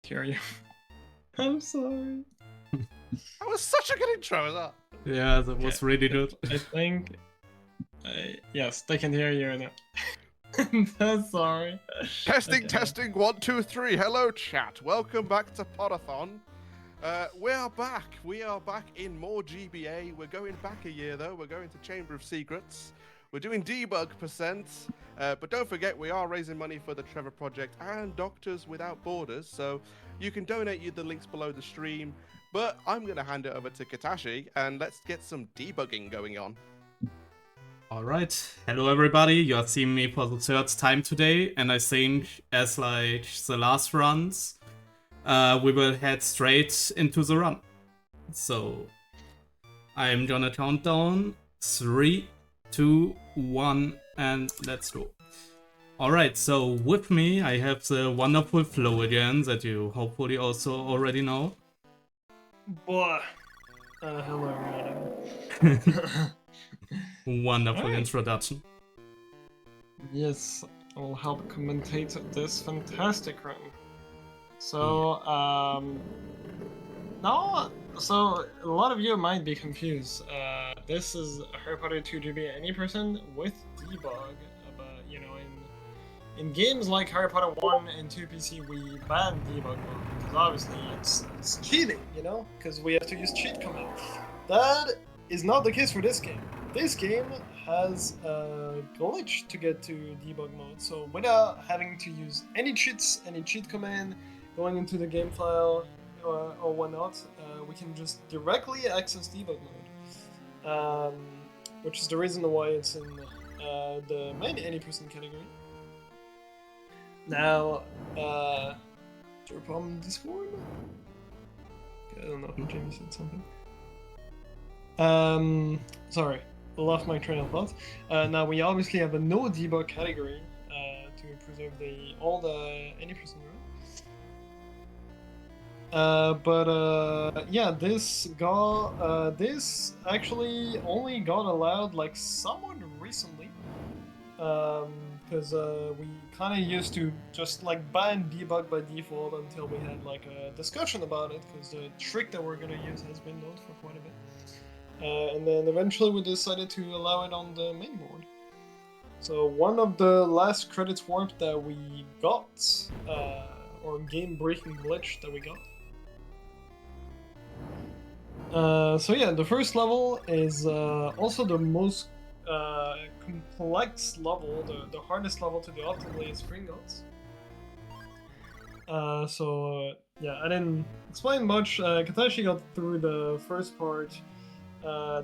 hear you. I'm sorry. That was such a good intro, is that? Yeah, that was really good. I think. Yes, they can hear you now. I'm so sorry. Testing, Okay. testing, 1, 2, 3. Hello, chat. Welcome back to Potterthon. We are back. We are back in more GBA. We're going back a year, though. We're going to Chamber of Secrets. We're doing Debug %. But don't forget, we are raising money for the Trevor Project and Doctors Without Borders. So you can donate the links below the stream. But I'm going to hand it over to Katashi, and let's get some debugging going on. Alright, hello everybody, you are seeing me for the third time today, and I think, as like the last runs, we will head straight into the run. So, I'm gonna count down 3, 2, 1, and let's go. Alright, so with me I have the wonderful Flo again, that you hopefully also already know. Boy. Hello, madam. Wonderful Alright. introduction. Yes, I will help commentate this fantastic run. So, now, so a lot of you might be confused. This is Harry Potter 2 GBA any person with debug, but you know, in games like Harry Potter 1 and 2 PC, we ban debug mode because obviously it's cheating, you know, because we have to use cheat commands. That is not the case for this game. This game has a glitch to get to debug mode, so without having to use any cheats, any cheat command, going into the game file or whatnot, we can just directly access debug mode, which is the reason why it's in the main any person category. Now, is there a problem in Discord? Okay, I don't know if Jamie said something. Sorry, I lost my train of thought. Now we obviously have a no debug category to preserve all the any person run. Yeah, this actually only got allowed like somewhat recently, because we kind of used to just like ban debug by default until we had like a discussion about it, because the trick that we're gonna use has been known for quite a bit. And then eventually we decided to allow it on the main board. So one of the last credits warp that we got, or game-breaking glitch that we got. So yeah, the first level is also the most complex level, the hardest level to do optimally is Gringotts. Yeah, I didn't explain much. Katashi got through the first part.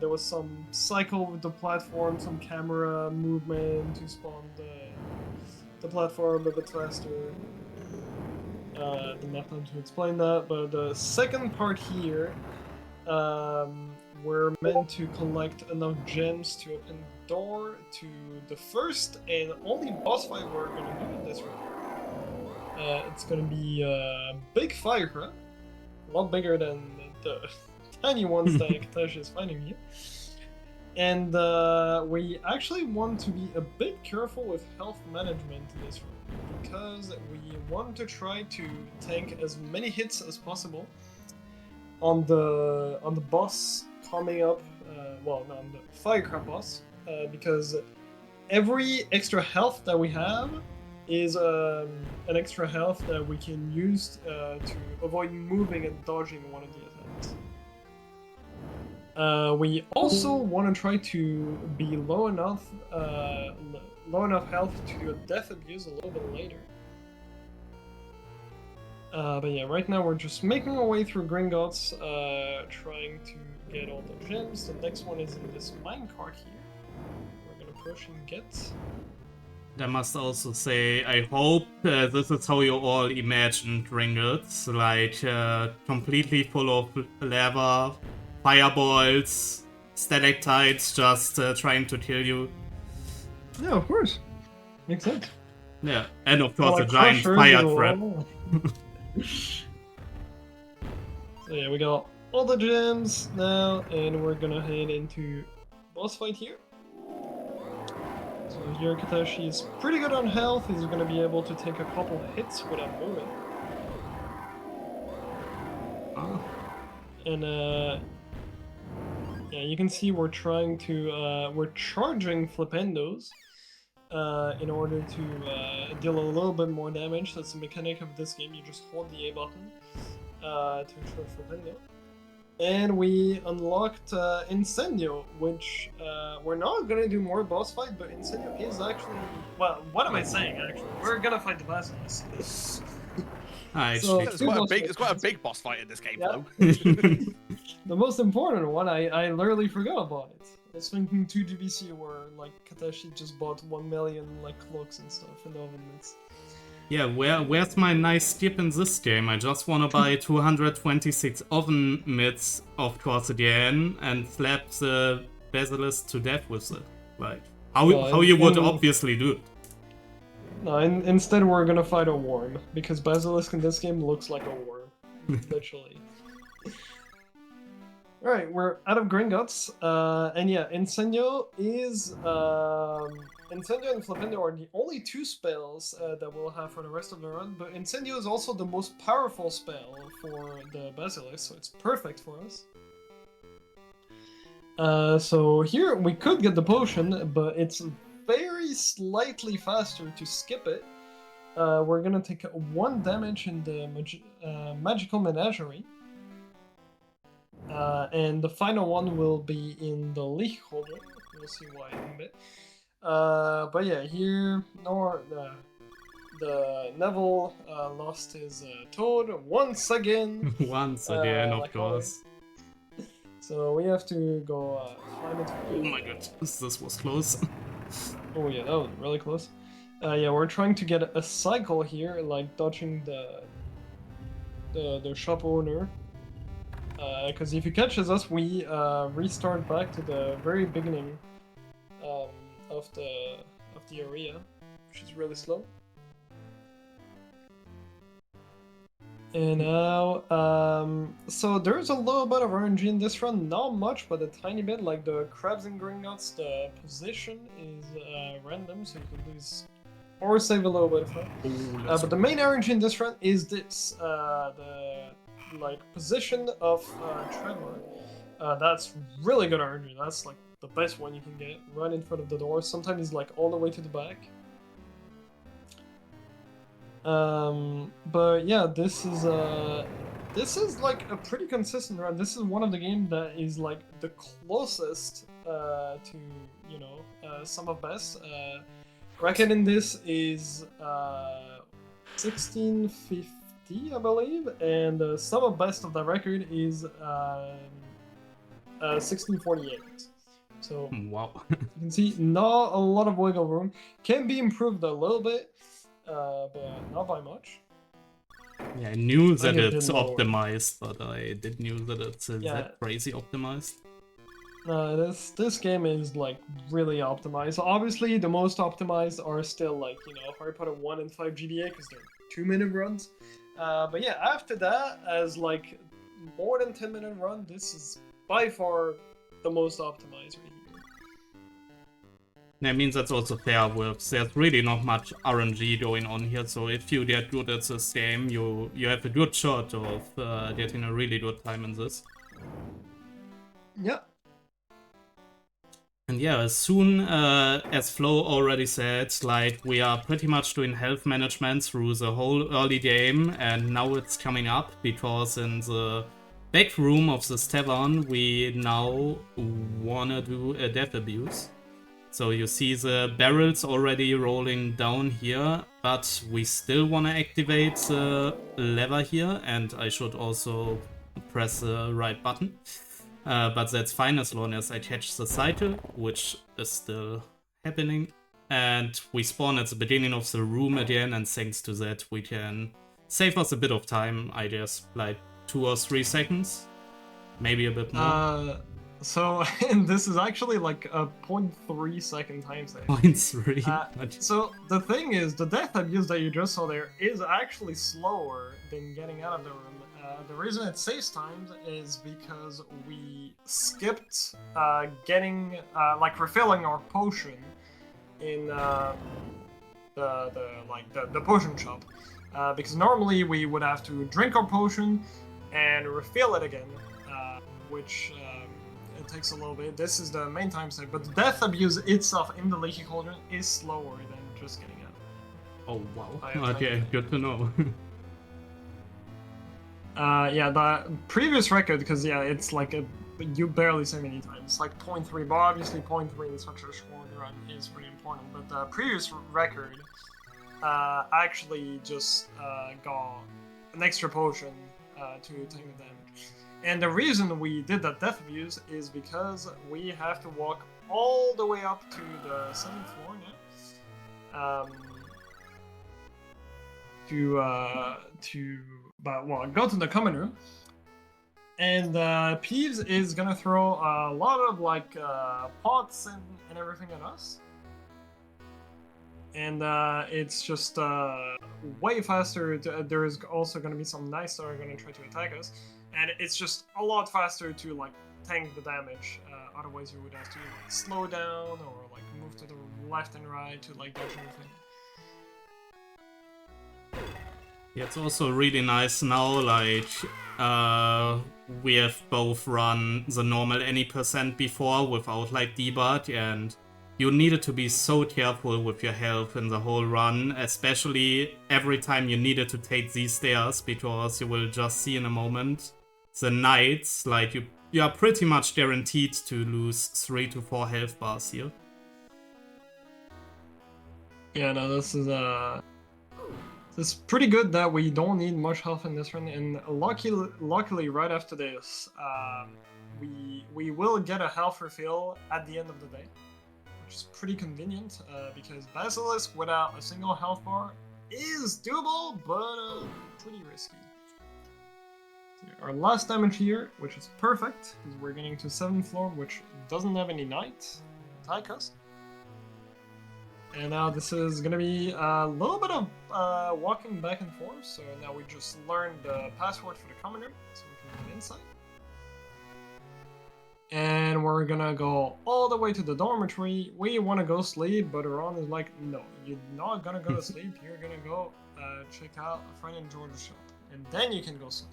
There was some cycle with the platform, some camera movement to spawn the platform a bit faster. Didn't have time to explain that, but the second part here, we're meant to collect enough gems to open the door to the first and only boss fight we're gonna do in this round. It's gonna be a big fight, right? A lot bigger than the tiny ones that Katashi is fighting here. And we actually want to be a bit careful with health management in this round, because we want to try to tank as many hits as possible on the boss coming up, on the Firecrab boss, because every extra health that we have is an extra health that we can use to avoid moving and dodging one of the attacks. We also want to try to be low enough health to do a death abuse a little bit later. But yeah, right now we're just making our way through Gringotts, trying to get all the gems. The next one is in this minecart here. We're gonna push and get. I must also say, I hope this is how you all imagined Gringotts, like completely full of lava, fireballs, stalactites just trying to kill you. Yeah, of course. Makes sense. Yeah, and of course Like a giant crushers fire and trap. all. So yeah, we got all the gems now, and we're gonna head into boss fight here. So here Katashi is pretty good on health. He's gonna be able to take a couple hits without moving. And yeah, you can see we're trying to we're charging Flipendos in order to deal a little bit more damage. That's the mechanic of this game. You just hold the A button to ensure Flipendo. And we unlocked Incendio, which we're not gonna do more boss fight, but Incendio is actually, well, what am I saying actually? We're gonna fight the Basilisk. So, It's quite a big boss fight in this game, yeah. though. The most important one, I literally forgot about it. I was thinking 2 GBC where like Katashi just bought 1 million like cloaks and stuff and oven mitts. Yeah, where's my nice skip in this game? I just wanna buy 226 oven mitts, of course, again, and slap the basilisk to death with it. Like, how you would obviously do it. No, instead we're gonna fight a worm, because Basilisk in this game looks like a worm. Literally. Alright, we're out of Gringotts, and yeah, Incendio is, Incendio and Flipendo are the only 2 spells that we'll have for the rest of the run, but Incendio is also the most powerful spell for the Basilisk, so it's perfect for us. So here we could get the potion, but it's very slightly faster to skip it. We're gonna take 1 damage in the Magical Menagerie. And the final one will be in the Lichholder. We'll see why in a bit. But yeah, here the Neville lost his toad once again. Once again, of like course. always. So we have to go climb it. Oh my god, this was close. Oh yeah, that was really close. Yeah, we're trying to get a cycle here, like dodging the shop owner. Because if he catches us, we restart back to the very beginning of the area, which is really slow. And now, so there's a little bit of RNG in this run, not much, but a tiny bit. Like the crabs and Gringotts, the position is random, so you can lose or save a little bit of time. But the main RNG in this run is this, the position of Trevor. That's really good RNG. That's like the best one you can get right in front of the door. Sometimes he's like all the way to the back. But yeah, this is like a pretty consistent run. This is one of the games that is like the closest to, you know, some of best. Record in this is 1650. I believe, and some of best of the record is 1648. So wow. You can see not a lot of wiggle room. Can be improved a little bit, but not by much. Yeah, I knew that it's optimized, but I didn't know that it's that crazy optimized. This game is like really optimized. Obviously, the most optimized are still like, you know, Harry Potter 1 and 5 GBA because they're 2-minute runs. But yeah, after that, as like more than 10-minute run, this is by far the most optimized right here. That means that's also fair with there's really not much RNG going on here, so if you get good at this game, you have a good shot of getting a really good time in this. Yeah. And yeah, as soon as Flo already said, like, we are pretty much doing health management through the whole early game, and now it's coming up, because in the back room of this tavern, we now wanna do a death abuse. So you see the barrels already rolling down here, but we still wanna activate the lever here, and I should also press the right button. But that's fine as long as I catch the cycle, which is still happening. And we spawn at the beginning of the room again, and thanks to that we can save us a bit of time, I guess, like 2 or 3 seconds, maybe a bit more. So this is actually like a 0.3 second time save. 0.3? So the thing is, the death abuse that you just saw there is actually slower than getting out of the room. The reason it saves time is because we skipped getting like refilling our potion in the potion shop, because normally we would have to drink our potion and refill it again which it takes a little bit. This is the main time save, but the death abuse itself in the leaky cauldron is slower than just getting out. Oh wow. I have Okay, time. good to know. Yeah, the previous record, because yeah, it's like you barely save any time. It's like 0.3, but obviously 0.3 in such a short run is pretty important. But the previous record actually just got an extra potion to take the damage. And the reason we did that death abuse is because we have to walk all the way up to the 7th floor now. Go to the common room. And Peeves is gonna throw a lot of like pots and everything at us. And it's just way faster. There is also gonna be some knights that are gonna try to attack us, and it's just a lot faster to like tank the damage. Otherwise, you would have to like slow down or like move to the left and right to like dodge everything. Yeah, it's also really nice now, like, we have both run the normal any percent before without, like, debug, and you needed to be so careful with your health in the whole run, especially every time you needed to take these stairs, because you will just see in a moment the knights, like, you are pretty much guaranteed to lose 3 to 4 health bars here. Yeah, no, this is pretty good that we don't need much health in this run, and luckily right after this, we will get a health refill at the end of the day, which is pretty convenient, because Basilisk without a single health bar is doable, but pretty risky. So our last damage here, which is perfect, because we're getting to 7th floor, which doesn't have any knights attack us. And now this is gonna be a little bit of walking back and forth. So now we just learned the password for the common room, so we can get inside. And we're gonna go all the way to the dormitory. We want to go sleep, but Ron is like, no, you're not gonna go to sleep. You're gonna go check out a friend in George's shop, and then you can go sleep.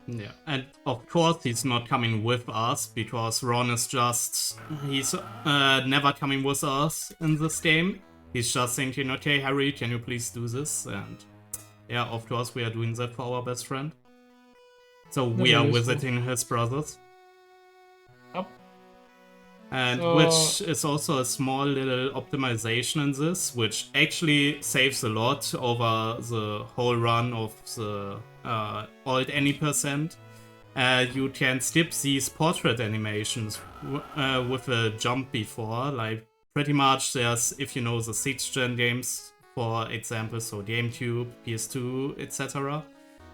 Yeah, and of course he's not coming with us, because Ron is just... he's never coming with us in this game. He's just thinking, okay, Harry, can you please do this? And yeah, of course we are doing that for our best friend. So we are visiting his brothers. Yep. And which is also a small little optimization in this, which actually saves a lot over the whole run of the alt any percent. You can skip these portrait animations with a jump before, like pretty much there's, if you know the 6th gen games, for example, so GameCube, PS2, etc.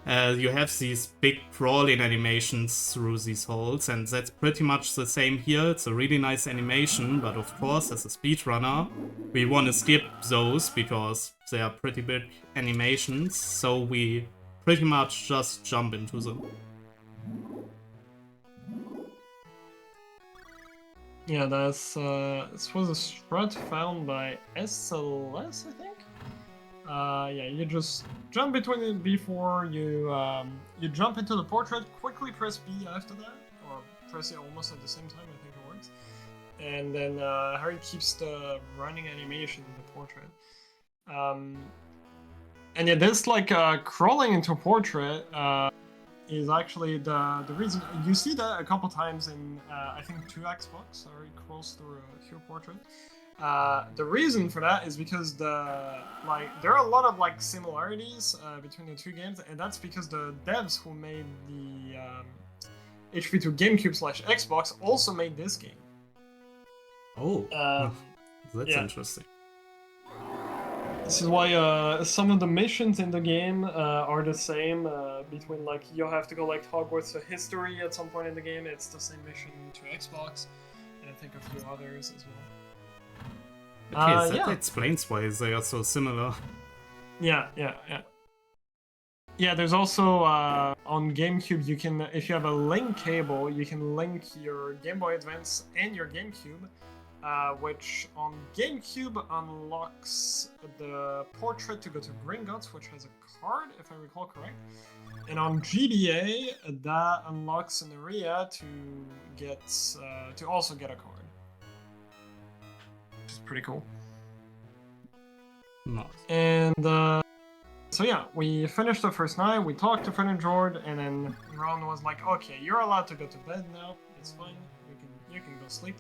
You have these big crawling animations through these holes, and that's pretty much the same here. It's a really nice animation, but of course, as a speedrunner, we want to skip those because they are pretty big animations, so we pretty much just jump into them. Yeah, this was a strat found by SLS, I think. Yeah, you just jump between it before you jump into the portrait. Quickly press B after that, or press it almost at the same time. I think it works. And then Harry keeps the running animation in the portrait. And yeah, this like crawling into a portrait is actually the reason. You see that a couple times in I think 2 Xbox. Harry crawls through a portrait. The reason for that is because there are a lot of like similarities between the 2 games, and that's because the devs who made the HP2 GameCube/Xbox also made this game. Oh, that's yeah. interesting. This is why some of the missions in the game are the same between like you have to go like Hogwarts to history at some point in the game. It's the same mission to Xbox, and I think a few others as well. Okay, that explains why they are so similar. Yeah. Yeah, there's also on GameCube you can, if you have a link cable, you can link your Game Boy Advance and your GameCube which on GameCube unlocks the portrait to go to Gringotts, which has a card, if I recall correct. And on GBA, that unlocks an area to get to also get a card, which is pretty cool. Nice. And so yeah, we finished the first night. We talked to Fred and George, and then Ron was like, "Okay, you're allowed to go to bed now. It's fine. You can go sleep."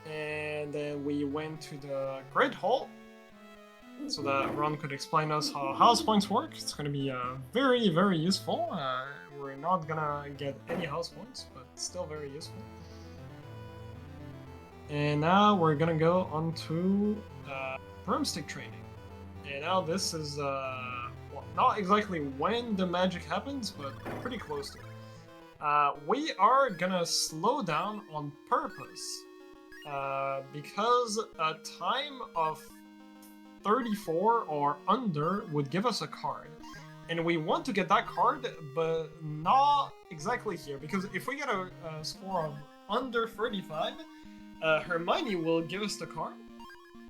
And then we went to the Great Hall, so that Ron could explain us how house points work. It's going to be very, very useful. We're not gonna get any house points, but still very useful. And now we're gonna go on to broomstick training. And now this is, well, not exactly when the magic happens, but pretty close to it. We are gonna slow down on purpose, because a time of 34 or under would give us a card. And we want to get that card, but not exactly here, because if we get a score of under 35, Hermione will give us the card.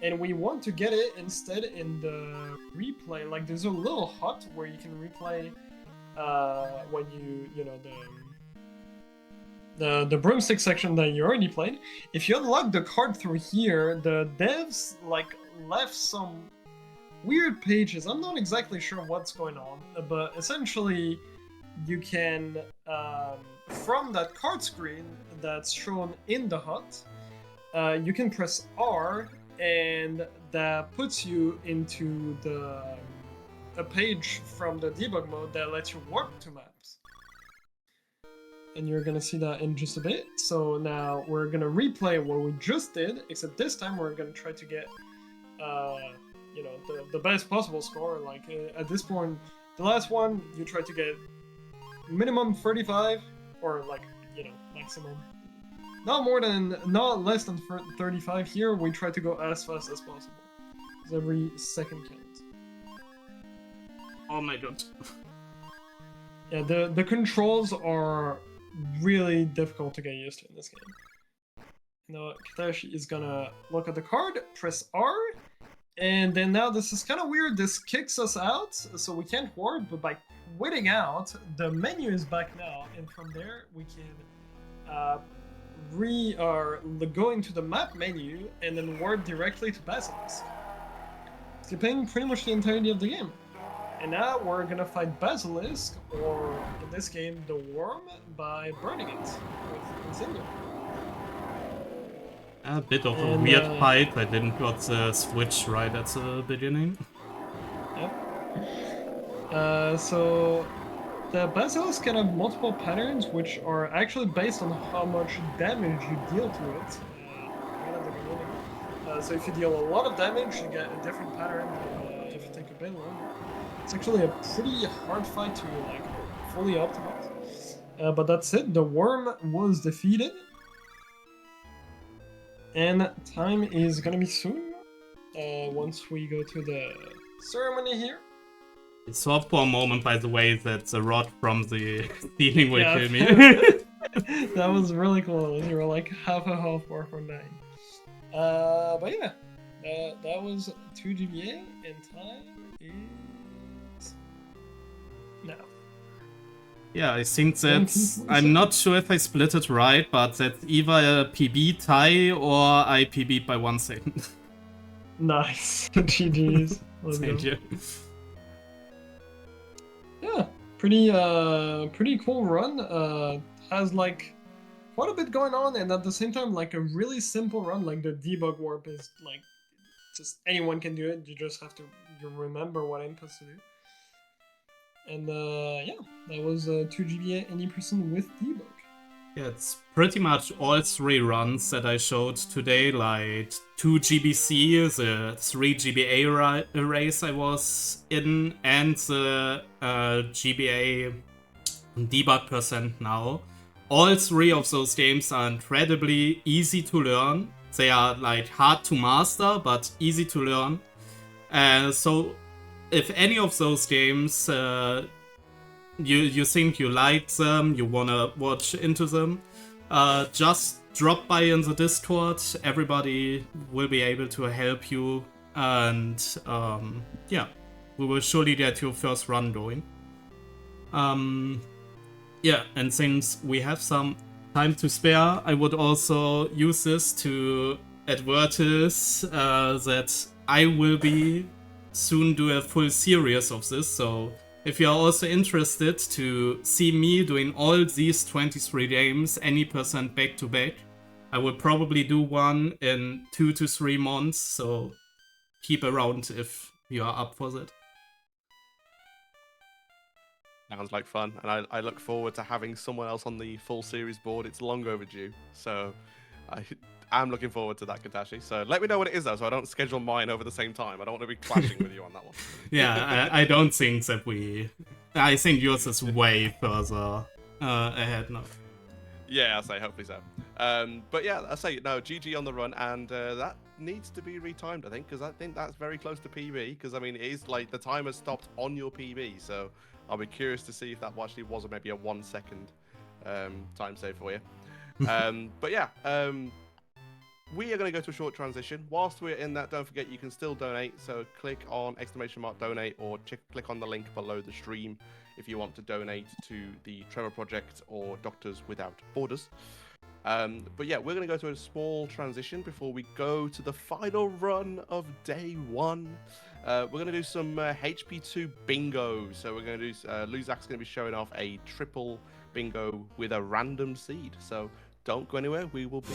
And we want to get it instead in the replay. Like, there's a little hut where you can replay when you know, the broomstick section that you already played. If you unlock the card through here, the devs, like, left some weird pages. I'm not exactly sure what's going on, but essentially you can, from that card screen that's shown in the hut, you can press R, and that puts you into a page from the debug mode that lets you warp to maps. And you're gonna see that in just a bit. So now we're gonna replay what we just did, except this time we're gonna try to get, you know, the best possible score. Like, at this point, the last one, you try to get minimum 35, or like, you know, maximum. Not less than 35. Here, we try to go as fast as possible. Because every second counts. Oh my god. Yeah, the controls are really difficult to get used to in this game. You know, Katashi is gonna look at the card, press R, and then now this is kind of weird. This kicks us out, so we can't ward, but by quitting out, the menu is back now, and from there we can go into the map menu and then ward directly to Basilisk, skipping pretty much the entirety of the game. And now we're gonna fight Basilisk, or in this game, the Worm, by burning it with Incendio. A bit of a weird fight. I didn't got the switch right at the beginning. Yep. So the Basilisk can have multiple patterns, which are actually based on how much damage you deal to it. Right at the beginning. So if you deal a lot of damage, you get a different pattern than if you take a bit longer. It's actually a pretty hard fight to like fully optimize. But that's it. The Worm was defeated. And time is gonna be soon. Once we go to the ceremony here. I saw for a moment, by the way, that the rod from the ceiling will kill me. That was really cool. You were like half a health bar for 9. But yeah, that was 2 GBA, and time is now. Yeah, I think that's... I'm not sure if I split it right, but that's either a PB tie or I PB'd by 1 second. Nice. GG's. Thank you. Yeah, pretty cool run. Has like quite a bit going on, and at the same time, like a really simple run. Like the debug warp is like just anyone can do it. You just have to remember what inputs to do. And yeah, that was 2 GBA any person with debug. Yeah, it's pretty much all 3 runs that I showed today, like 2 GBC, the 3 GBA race I was in, and the GBA debug percent now. All 3 of those games are incredibly easy to learn. They are like hard to master, but easy to learn. So if any of those games you think you like them, you wanna watch into them, just drop by in the Discord. Everybody will be able to help you, and yeah, we will surely get your first run going. Yeah, and since we have some time to spare, I would also use this to advertise that I will be soon do a full series of this. So if you are also interested to see me doing all these 23 games, any percent back to back, I will probably do one in 2 to 3 months. So keep around if you are up for that. Sounds like fun, and I look forward to having someone else on the full series board. It's long overdue, so I'm looking forward to that, Katashi. So let me know what it is, though, so I don't schedule mine over the same time. I don't want to be clashing with you on that one. Yeah, I don't think that I think yours is way further ahead now. Yeah, I'll say, hopefully so. But yeah, I say, no, GG on the run, and that needs to be retimed, I think, because I think that's very close to PB, because, I mean, it is like the timer stopped on your PB, so I'll be curious to see if that actually was maybe a 1 second time save for you. But yeah, we are going to go to a short transition. Whilst we're in that, don't forget you can still donate. So click on !donate or click on the link below the stream if you want to donate to the Trevor Project or Doctors Without Borders. But yeah, we're going to go to a small transition before we go to the final run of day 1. We're going to do some HP2 bingo. So we're going to do, Luzak's going to be showing off a triple bingo with a random seed. So don't go anywhere, we will be...